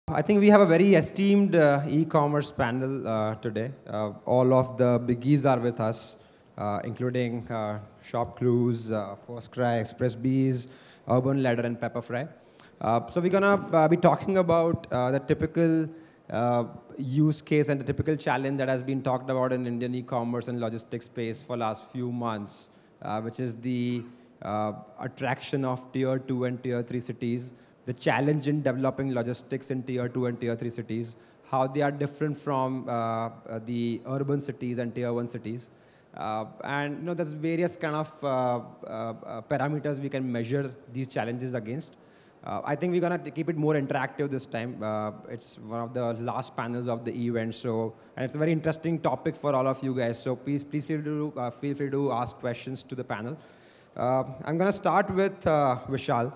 I think we have a very esteemed e-commerce panel today. All of the biggies are with us, including ShopClues, FirstCry, ExpressBees, Urban Ladder, and Pepperfry. So we're gonna be talking about the typical use case and the typical challenge that has been talked about in Indian e-commerce and logistics space for last few months, which is the attraction of tier 2 and tier 3 cities, the challenge in developing logistics in tier 2 and tier 3 cities, how they are different from the urban cities and tier 1 cities. And there's various kind of parameters we can measure these challenges against. I think we're going to keep it more interactive this time. It's one of the last panels of the event, and it's a very interesting topic for all of you guys. So please feel free to ask questions to the panel. I'm going to start with Vishal.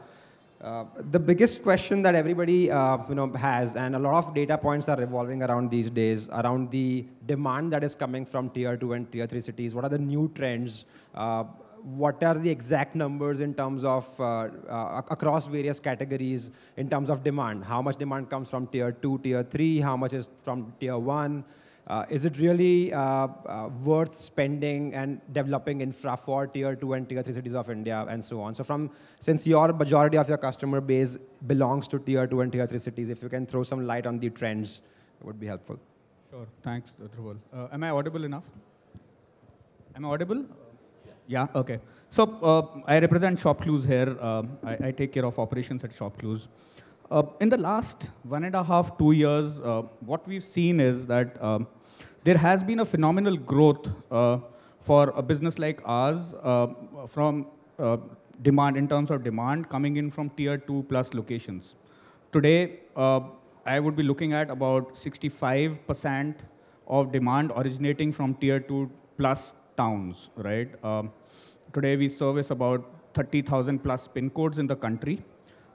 The biggest question that everybody has, and a lot of data points are revolving around these days, around the demand that is coming from tier 2 and tier 3 cities. What are the new trends? What are the exact numbers in terms of across various categories in terms of demand? How much demand comes from tier 2, tier 3? How much is from tier 1? Is it really worth spending and developing infra for tier 2 and tier 3 cities of India and so on? So since your majority of your customer base belongs to tier 2 and tier 3 cities, if you can throw some light on the trends, it would be helpful. Sure. Thanks, Dhruvil. Am I audible enough? Am I audible? Yeah, okay. So I represent ShopClues here. I take care of operations at ShopClues. In the last 1.5, 2 years, what we've seen is that there has been a phenomenal growth for a business like ours from demand, in terms of demand coming in from tier 2 plus locations. Today, I would be looking at about 65% of demand originating from tier 2 plus towns, right? Today, we service about 30,000 plus pin codes in the country.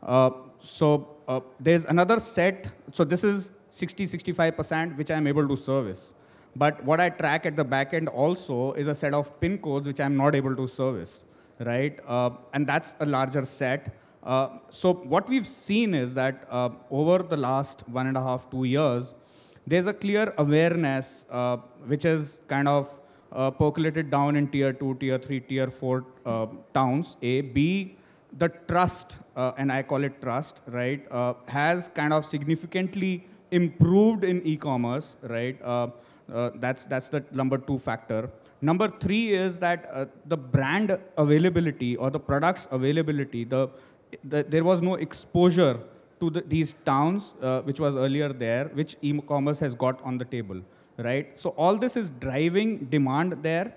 There's another set. So this is 60-65%, which I'm able to service. But what I track at the back end also is a set of pin codes which I'm not able to service, right? And that's a larger set. So what we've seen is that over the last 1.5, 2 years, there's a clear awareness which is kind of percolated down in tier 2, tier 3, tier 4 towns, A. B, the trust, and I call it trust, right, has kind of significantly improved in e-commerce, right? That's the number 2 factor. Number 3 is that the brand availability or the product's availability, there was no exposure to these towns, which was earlier there, which e-commerce has got on the table, right? So all this is driving demand there.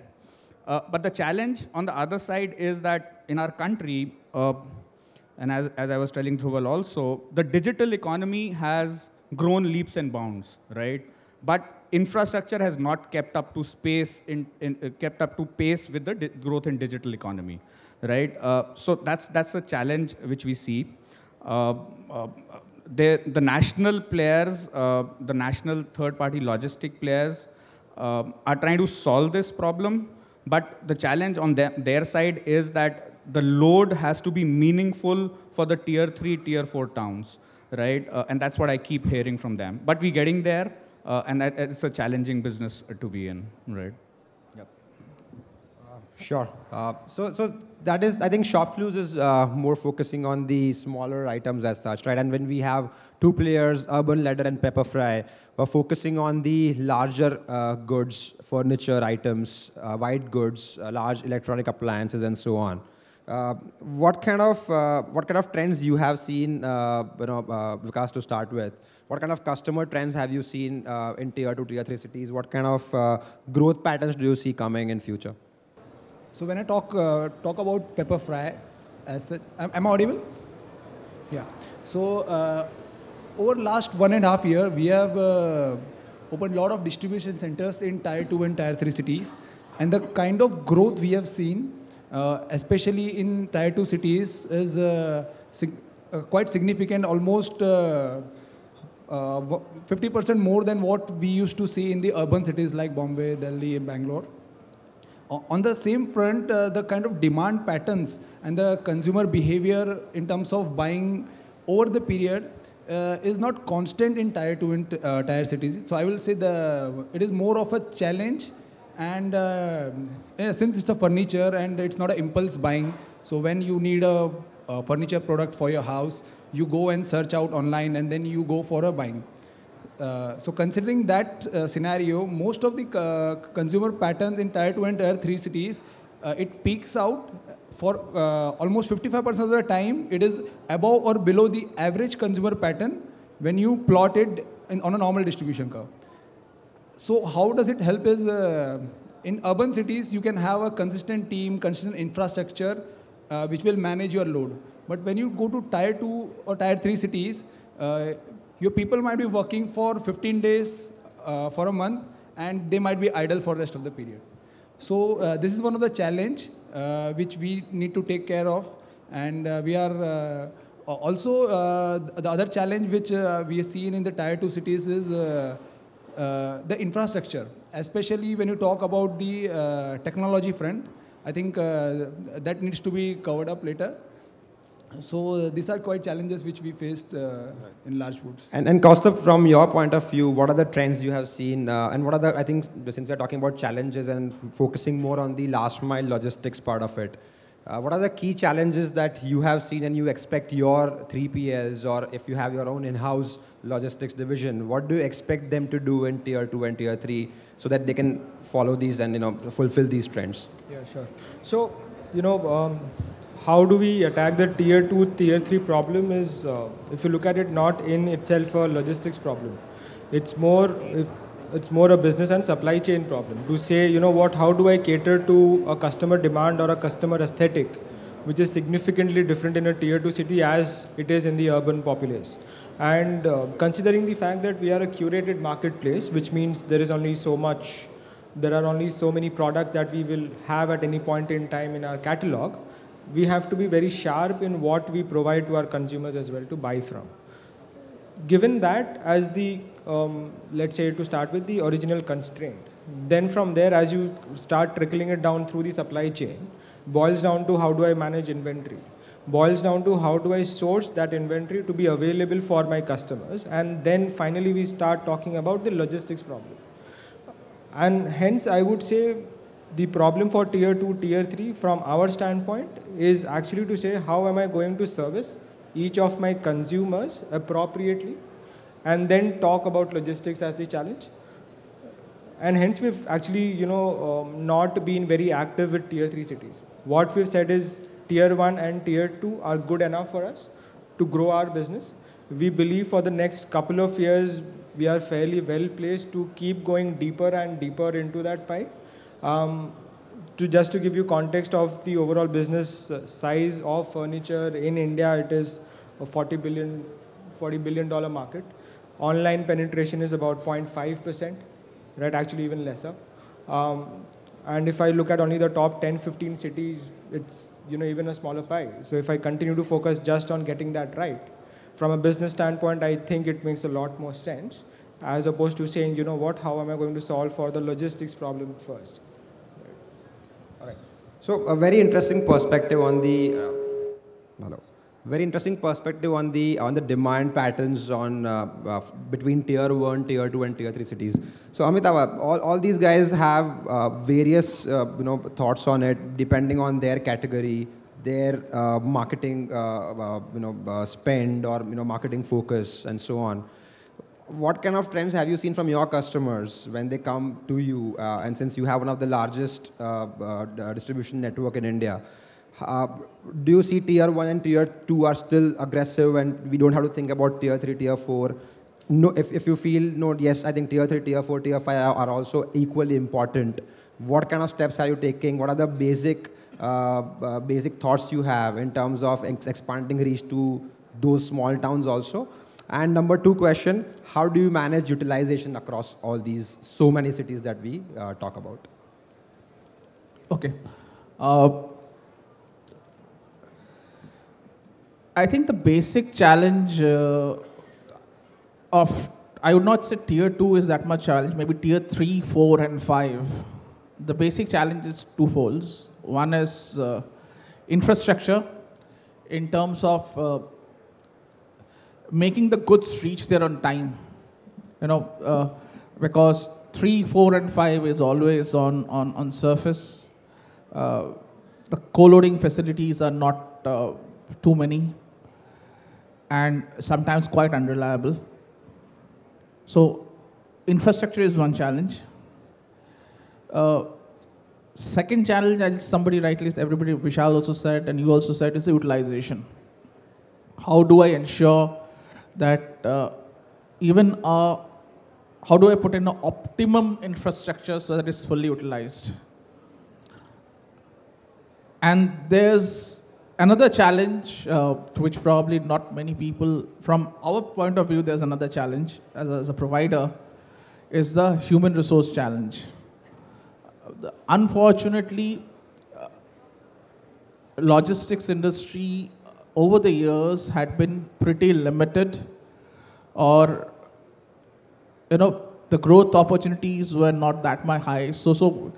But the challenge on the other side is that in our country, and as I was telling Dhruvil also, the digital economy has grown leaps and bounds, right? But infrastructure has not kept up to pace with the growth in digital economy, right? So that's a challenge which we see. The national players, the national third-party logistic players are trying to solve this problem. But the challenge on their side is that the load has to be meaningful for the tier 3, tier 4 towns, right? And that's what I keep hearing from them. But we're getting there, and it's a challenging business to be in, right? Yep. Sure. So that is, I think ShopClues is more focusing on the smaller items as such, right? And when we have 2 players, Urban Ladder and Pepperfry, we're focusing on the larger goods, furniture items, white goods, large electronic appliances, and so on. What kind of trends you have seen, Vikas, to start with? What kind of customer trends have you seen in tier 2, tier 3 cities? What kind of growth patterns do you see coming in future? So when I talk about Pepperfry, am I audible? Yeah. So over the last 1.5 years, we have opened a lot of distribution centers in tier 2 and tier 3 cities, and the kind of growth we have seen, especially in tier 2 cities, is quite significant, almost 50% more than what we used to see in the urban cities like Bombay, Delhi, and Bangalore. On the same front, the kind of demand patterns and the consumer behavior in terms of buying over the period is not constant in tier 2 and tier cities. So I will say it is more of a challenge, and since it's a furniture and it's not an impulse buying, so when you need a furniture product for your house, you go and search out online and then you go for a buying. So considering that scenario, most of the consumer patterns in tier 2 and tier 3 cities, it peaks out for almost 55% of the time. It is above or below the average consumer pattern when you plot it on a normal distribution curve. So how does it help is, in urban cities, you can have a consistent team, consistent infrastructure, which will manage your load. But when you go to tier 2 or tier 3 cities, your people might be working for 15 days for a month, and they might be idle for the rest of the period. So this is one of the challenge which we need to take care of. And we are also, the other challenge which we have seen in the tier 2 cities is the infrastructure, especially when you talk about the technology front. I think that needs to be covered up later. So these are quite challenges which we faced in large foods. And Kaustav, from your point of view, what are the trends you have seen, and what are the, I think, since we're talking about challenges and focusing more on the last mile logistics part of it, what are the key challenges that you have seen and you expect your 3PLs, or if you have your own in-house logistics division, what do you expect them to do in tier 2 and tier 3 so that they can follow these and fulfill these trends? Yeah, sure. So, how do we attack the tier 2, tier 3 problem is, if you look at it, not in itself a logistics problem. It's more a business and supply chain problem. To say, how do I cater to a customer demand or a customer aesthetic, which is significantly different in a tier 2 city as it is in the urban populace. And considering the fact that we are a curated marketplace, which means there are only so many products that we will have at any point in time in our catalog, we have to be very sharp in what we provide to our consumers as well to buy from. Given that as the, let's say to start with the original constraint, then from there as you start trickling it down through the supply chain, boils down to how do I manage inventory, boils down to how do I source that inventory to be available for my customers, and then finally we start talking about the logistics problem. And hence I would say the problem for tier 2, tier 3 from our standpoint is actually to say how am I going to service each of my consumers appropriately, and then talk about logistics as the challenge. And hence we've actually not been very active with tier 3 cities. What we've said is tier 1 and tier 2 are good enough for us to grow our business. We believe for the next couple of years we are fairly well placed to keep going deeper and deeper into that pie. Just to give you context of the overall business size of furniture in India, it is a $40 billion market. Online penetration is about 0.5%, right? Actually even lesser. And if I look at only the top 10, 15 cities, it's even a smaller pie. So if I continue to focus just on getting that right, from a business standpoint, I think it makes a lot more sense, as opposed to saying, how am I going to solve for the logistics problem first? All right. So a very interesting perspective on the very interesting perspective on the demand patterns on between tier 1, tier 2, and tier 3 cities. So Amitabh, all these guys have various thoughts on it depending on their category, their marketing spend or marketing focus and so on. What kind of trends have you seen from your customers when they come to you? And since you have one of the largest distribution network in India, do you see tier 1 and tier 2 are still aggressive and we don't have to think about tier 3, tier 4? No, if you feel, no, yes, I think tier 3, tier 4, tier 5 are also equally important. What kind of steps are you taking? What are the basic thoughts you have in terms of expanding reach to those small towns also? And number 2 question, how do you manage utilization across all these so many cities that we talk about? Okay. I think the basic challenge I would not say tier 2 is that much challenge, maybe tier 3, 4, and 5. The basic challenge is twofold. One is infrastructure in terms of making the goods reach there on time. Because 3, 4, and 5 is always on surface. The co-loading facilities are not too many and sometimes quite unreliable. So infrastructure is one challenge. Second challenge, as somebody rightly, everybody, Vishal also said, and you also said, is the utilization. How do I ensure that how do I put in an optimum infrastructure so that it's fully utilized? And there's another challenge, which probably not many people, from our point of view, there's another challenge as a provider, is the human resource challenge. Unfortunately, logistics industry over the years had been pretty limited, or the growth opportunities were not that much high. So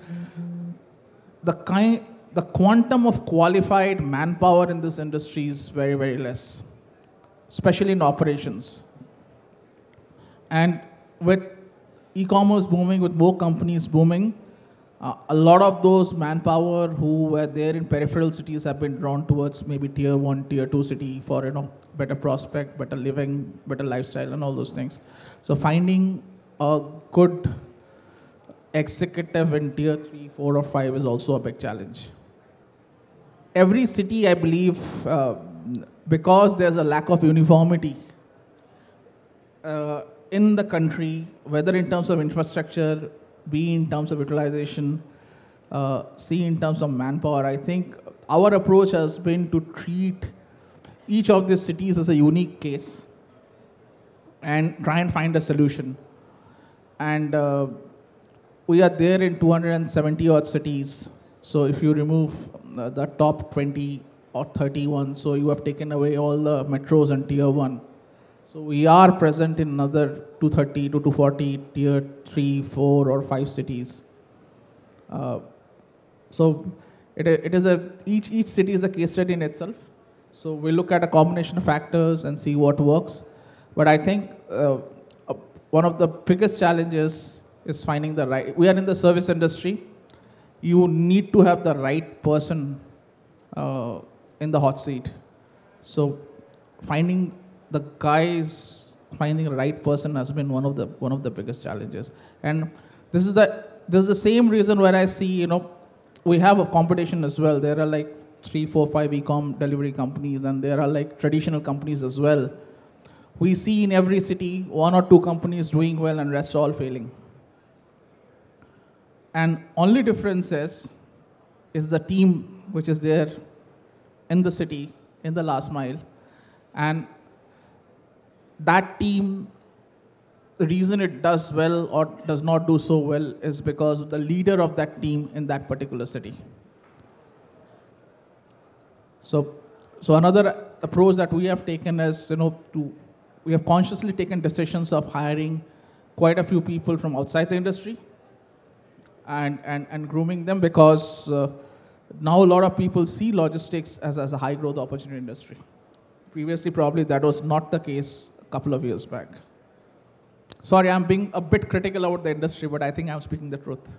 the quantum of qualified manpower in this industry is very, very less, especially in operations. And with e-commerce booming, with more companies booming, a lot of those manpower who were there in peripheral cities have been drawn towards maybe tier 1, tier 2 city for better prospect, better living, better lifestyle, and all those things. So finding a good executive in tier 3, 4, or 5 is also a big challenge. Every city, I believe, because there's a lack of uniformity in the country, whether in terms of infrastructure, B in terms of utilization, C in terms of manpower, I think our approach has been to treat each of these cities as a unique case and try and find a solution. And we are there in 270 odd cities. So if you remove the top 20 or 31, so you have taken away all the metros and tier 1. So we are present in another 230 to 240 tier 3, 4, or 5 cities. So it is each city is a case study in itself. So we look at a combination of factors and see what works. But I think one of the biggest challenges is finding the right. We are in the service industry. You need to have the right person in the hot seat. So finding the right person has been one of the biggest challenges. And this is the same reason where I see, we have a competition as well. There are like 3, 4, 5 e-com delivery companies, and there are like traditional companies as well. We see in every city 1 or 2 companies doing well and rest all failing. And only difference is the team which is there in the city, in the last mile. And that team, the reason it does well or does not do so well is because of the leader of that team in that particular city. So another approach that we have taken is, we have consciously taken decisions of hiring quite a few people from outside the industry and grooming them, because now a lot of people see logistics as a high growth opportunity industry. Previously, probably that was not the case a couple of years back. Sorry, I'm being a bit critical about the industry, but I think I'm speaking the truth.